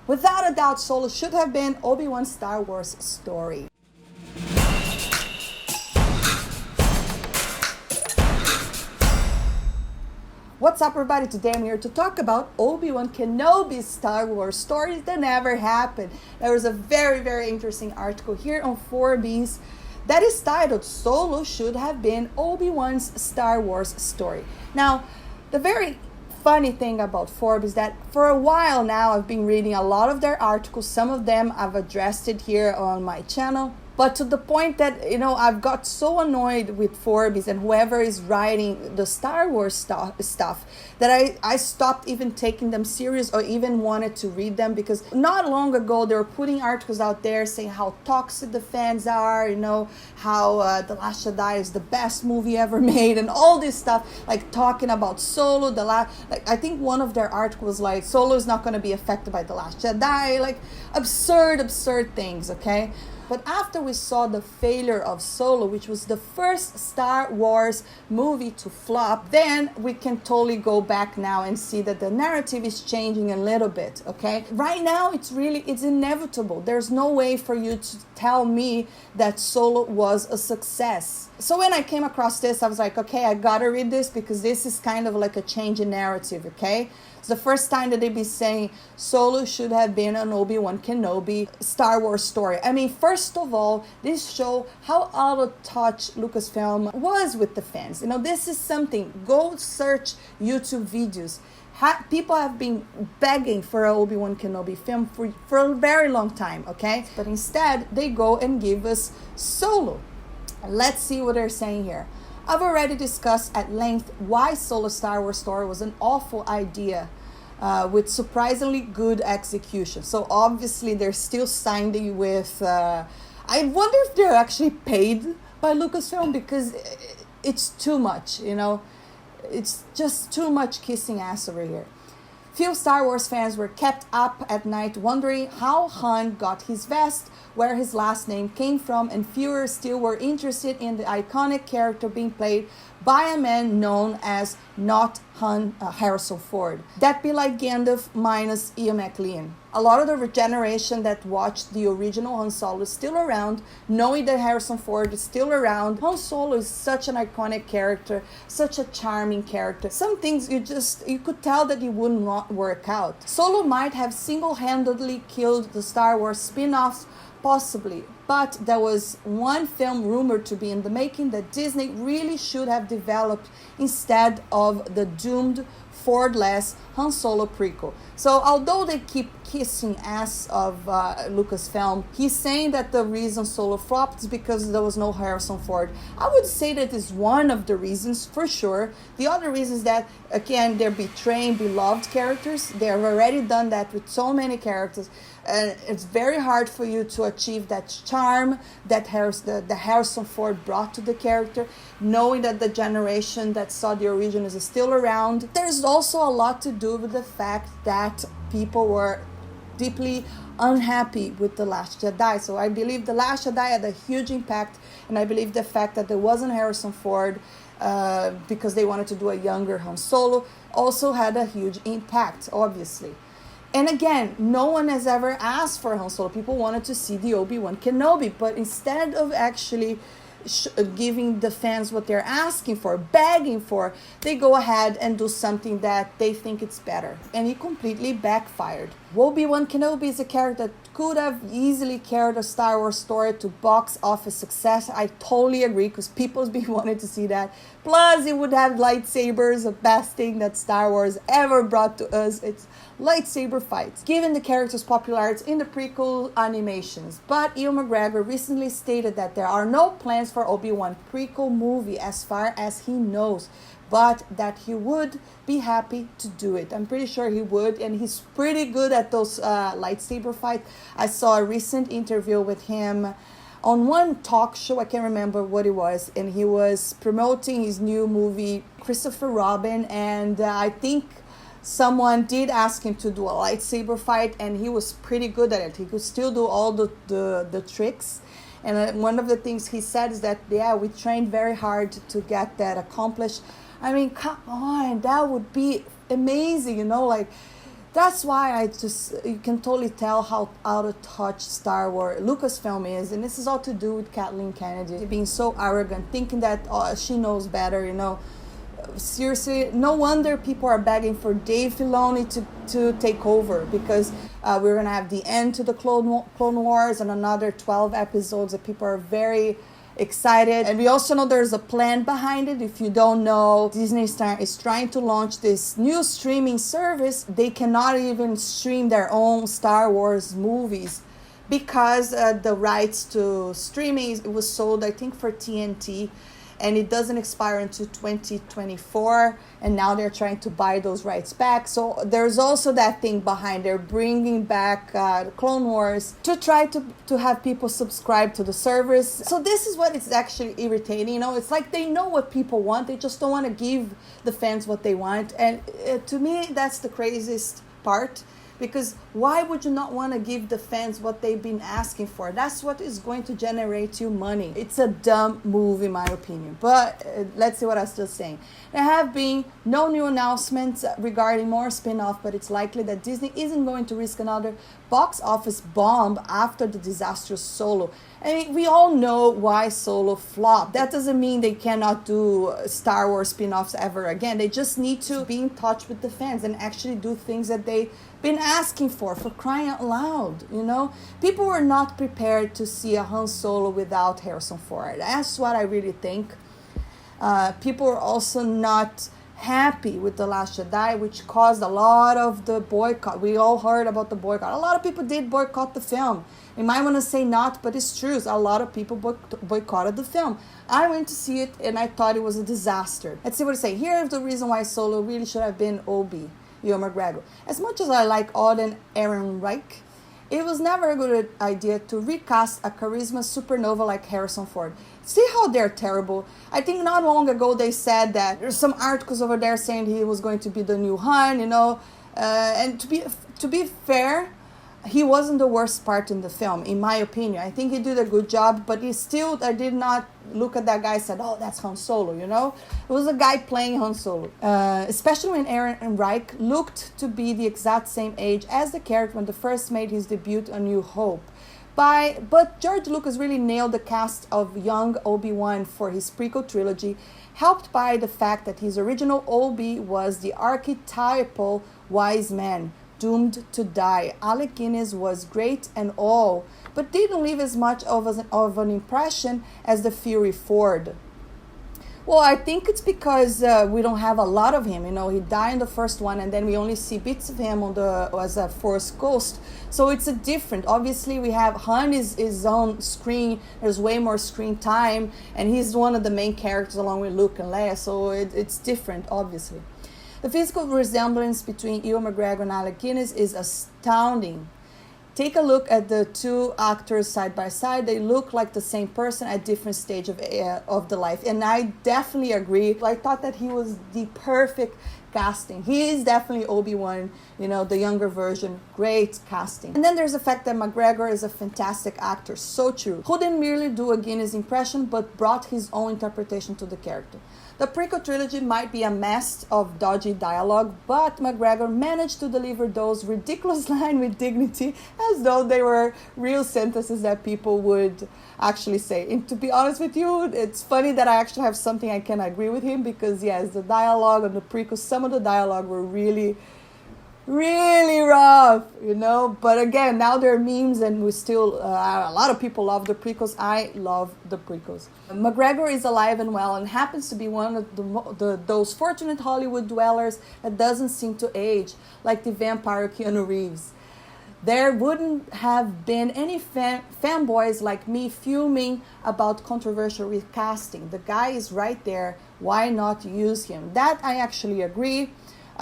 Without a doubt, Solo should have been Obi-Wan's Star Wars story. What's up, everybody? Today I'm here to talk about Obi-Wan Kenobi's Star Wars stories that never happened. There was a very, very interesting article here on Forbes that is titled Solo Should Have Been Obi-Wan's Star Wars Story. Now, the very funny thing about Forbes is that for a while now I've been reading a lot of their articles. Some of them I've addressed it here on my channel. But to the point that, I've got so annoyed with Forbes and whoever is writing the Star Wars stuff that I stopped even taking them serious or even wanted to read them, because not long ago they were putting articles out there saying how toxic the fans are, how The Last Jedi is the best movie ever made and all this stuff, like talking about Solo, I think one of their articles like Solo is not going to be affected by The Last Jedi, like absurd things, okay? But after we saw the failure of Solo, which was the first Star Wars movie to flop, then we can totally go back now and see that the narrative is changing a little bit, okay? Right now, it's inevitable. There's no way for you to tell me that Solo was a success. So when I came across this, I was like, okay, I gotta read this because this is kind of like a change in narrative, okay? It's the first time that they'd be saying Solo should have been an Obi-Wan Kenobi Star Wars story. I mean, first of all, this shows how out of touch Lucasfilm was with the fans. This is something. Go search YouTube videos. People have been begging for an Obi-Wan Kenobi film for a very long time, okay? But instead, they go and give us Solo. Let's see what they're saying here. I've already discussed at length why Solo Star Wars story was an awful idea with surprisingly good execution. So obviously they're still signing with... I wonder if they're actually paid by Lucasfilm, because it's too much, It's just too much kissing ass over here. Few Star Wars fans were kept up at night wondering how Han got his vest, where his last name came from, and fewer still were interested in the iconic character being played by a man known as not Harrison Ford. That'd be like Gandalf minus Ian McLean. A lot of the generation that watched the original Han Solo is still around, knowing that Harrison Ford is still around. Han Solo is such an iconic character, such a charming character. Some things you could tell that it would not work out. Solo might have single-handedly killed the Star Wars spin-offs, possibly, but there was one film rumored to be in the making that Disney really should have developed instead of the doomed Ford-less Han Solo prequel. So although they keep kissing ass of Lucasfilm, he's saying that the reason Solo flopped is because there was no Harrison Ford. I would say that is one of the reasons for sure. The other reason is that, again, they're betraying beloved characters. They have already done that with so many characters. And it's very hard for you to achieve that charm that the Harrison Ford brought to the character, knowing that the generation that saw the original is still around. There's also a lot to do with the fact that people were deeply unhappy with The Last Jedi. So I believe The Last Jedi had a huge impact, and I believe the fact that there wasn't Harrison Ford because they wanted to do a younger Han Solo also had a huge impact, obviously. And again, no one has ever asked for Han Solo. People wanted to see the Obi-Wan Kenobi, but instead of actually giving the fans what they're asking for, begging for, they go ahead and do something that they think it's better. And it completely backfired. Obi-Wan Kenobi is a character that could have easily carried a Star Wars story to box office success. I totally agree, because people's been wanting to see that. Plus, it would have lightsabers, the best thing that Star Wars ever brought to us. It's lightsaber fights, given the character's popularity in the prequel animations. But Ewan McGregor recently stated that there are no plans for Obi-Wan prequel movie as far as he knows, but that he would be happy to do it. I'm pretty sure he would, and he's pretty good at those lightsaber fights. I saw a recent interview with him on one talk show, I can't remember what it was, and he was promoting his new movie, Christopher Robin, and I think someone did ask him to do a lightsaber fight, and he was pretty good at it. He could still do all the tricks. And one of the things he said is that, yeah, we trained very hard to get that accomplished. I mean, come on, that would be amazing, like That's why you can totally tell how out of touch Star Wars Lucasfilm is, and this is all to do with Kathleen Kennedy being so arrogant, thinking that she knows better. Seriously, no wonder people are begging for Dave Filoni to take over, because we're gonna have the end to the Clone Wars and another 12 episodes that people are very excited. And we also know there's a plan behind it. If you don't know, Disney Star is trying to launch this new streaming service. They cannot even stream their own Star Wars movies because the rights to streaming, it was sold, I think, for TNT, and it doesn't expire until 2024, and now they're trying to buy those rights back. So there's also that thing behind. They're bringing back the Clone Wars to try to have people subscribe to the service. So this is what is actually irritating. It's like they know what people want. They just don't want to give the fans what they want. And to me, that's the craziest part. Because why would you not want to give the fans what they've been asking for? That's what is going to generate you money. It's a dumb move, in my opinion. But let's see what I'm still saying. There have been no new announcements regarding more spin-off, but it's likely that Disney isn't going to risk another box office bomb after the disastrous Solo. I mean, we all know why Solo flopped. That doesn't mean they cannot do Star Wars spin-offs ever again. They just need to be in touch with the fans and actually do things that they've been asking for crying out loud. People were not prepared to see a Han Solo without Harrison Ford. That's what I really think. People were also not happy with The Last Jedi, which caused a lot of the boycott. We all heard about the boycott. A lot of people did boycott the film. You might want to say not, but it's true. A lot of people boycotted the film. I went to see it, and I thought it was a disaster. Let's see what I say. Here is the reason why Solo really should have been Ewan McGregor. As much as I like Alden Ehrenreich, it was never a good idea to recast a charisma supernova like Harrison Ford. See how they're terrible? I think not long ago they said that there's some articles over there saying he was going to be the new Han, and to be fair, he wasn't the worst part in the film, in my opinion. I think he did a good job, but I did not look at that guy and said, oh, that's Han Solo, It was a guy playing Han Solo. Especially when Aaron Reich looked to be the exact same age as the character when the first made his debut on New Hope. But George Lucas really nailed the cast of young Obi-Wan for his prequel trilogy, helped by the fact that his original Obi was the archetypal wise man, doomed to die. Alec Guinness was great and all, but didn't leave as much of an impression as the Fury Ford. Well, I think it's because we don't have a lot of him. He died in the first one, and then we only see bits of him as a Force Ghost. So it's a different. Obviously, we have Han is his own screen. There's way more screen time, and he's one of the main characters along with Luke and Leia. So it's different, obviously. The physical resemblance between Ewan McGregor and Alec Guinness is astounding. Take a look at the two actors side by side. They look like the same person at different stage of the life. And I definitely agree. I thought that he was the perfect casting. He is definitely Obi-Wan, the younger version. Great casting. And then there's the fact that McGregor is a fantastic actor. So true. Who didn't merely do a Guinness impression, but brought his own interpretation to the character. The prequel trilogy might be a mess of dodgy dialogue, but McGregor managed to deliver those ridiculous lines with dignity, as though they were real sentences that people would actually say. And to be honest with you, it's funny that I actually have something I can agree with him, because yes, the dialogue on the prequel, some of the dialogue were really rough, but again, now there are memes, and we still a lot of people love the prequels. I love the prequels. McGregor is alive and well, and happens to be one of those fortunate Hollywood dwellers that doesn't seem to age, like the vampire Keanu Reeves. There wouldn't have been any fanboys like me fuming about controversial recasting. The guy is right there. Why not use him? That I actually agree.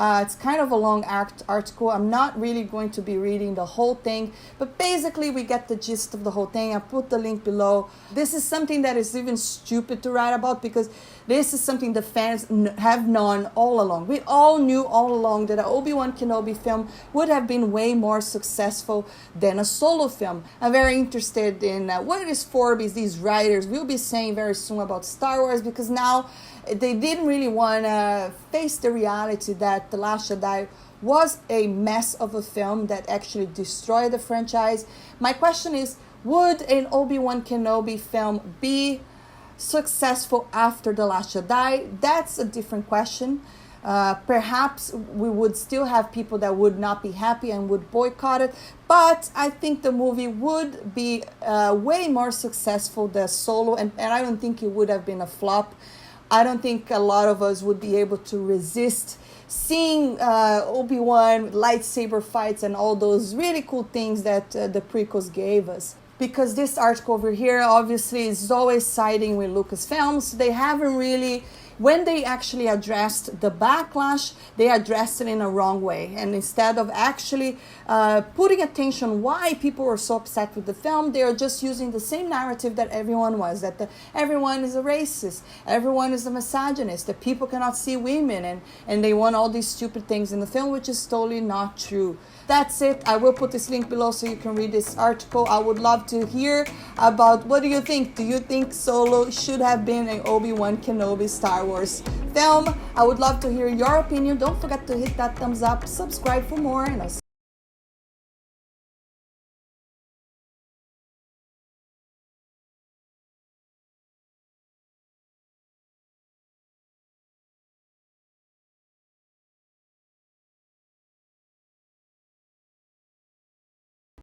It's kind of a long article. I'm not really going to be reading the whole thing, but basically we get the gist of the whole thing. I put the link below. This is something that is even stupid to write about, because this is something the fans have known all along. We all knew all along that an Obi-Wan Kenobi film would have been way more successful than a Solo film. I'm very interested in what these Forbies, these writers, will be saying very soon about Star Wars, because now they didn't really want to face the reality that The Last Jedi was a mess of a film that actually destroyed the franchise. My question is, would an Obi-Wan Kenobi film be successful after The Last Jedi? That's a different question. Perhaps we would still have people that would not be happy and would boycott it, but I think the movie would be way more successful than Solo, and I don't think it would have been a flop. I don't think a lot of us would be able to resist seeing Obi-Wan lightsaber fights and all those really cool things that the prequels gave us. Because this article over here obviously is always siding with Lucasfilms. They haven't really, when they actually addressed the backlash, they addressed it in a wrong way. And instead of actually putting attention why people were so upset with the film, they are just using the same narrative that everyone was, that everyone is a racist, everyone is a misogynist, that people cannot see women, and they want all these stupid things in the film, which is totally not true. That's it. I will put this link below so you can read this article. I would love to hear about, what do you think? Do you think Solo should have been an Obi-Wan Kenobi Star Wars film? I would love to hear your opinion. Don't forget to hit that thumbs up, subscribe for more, and I'll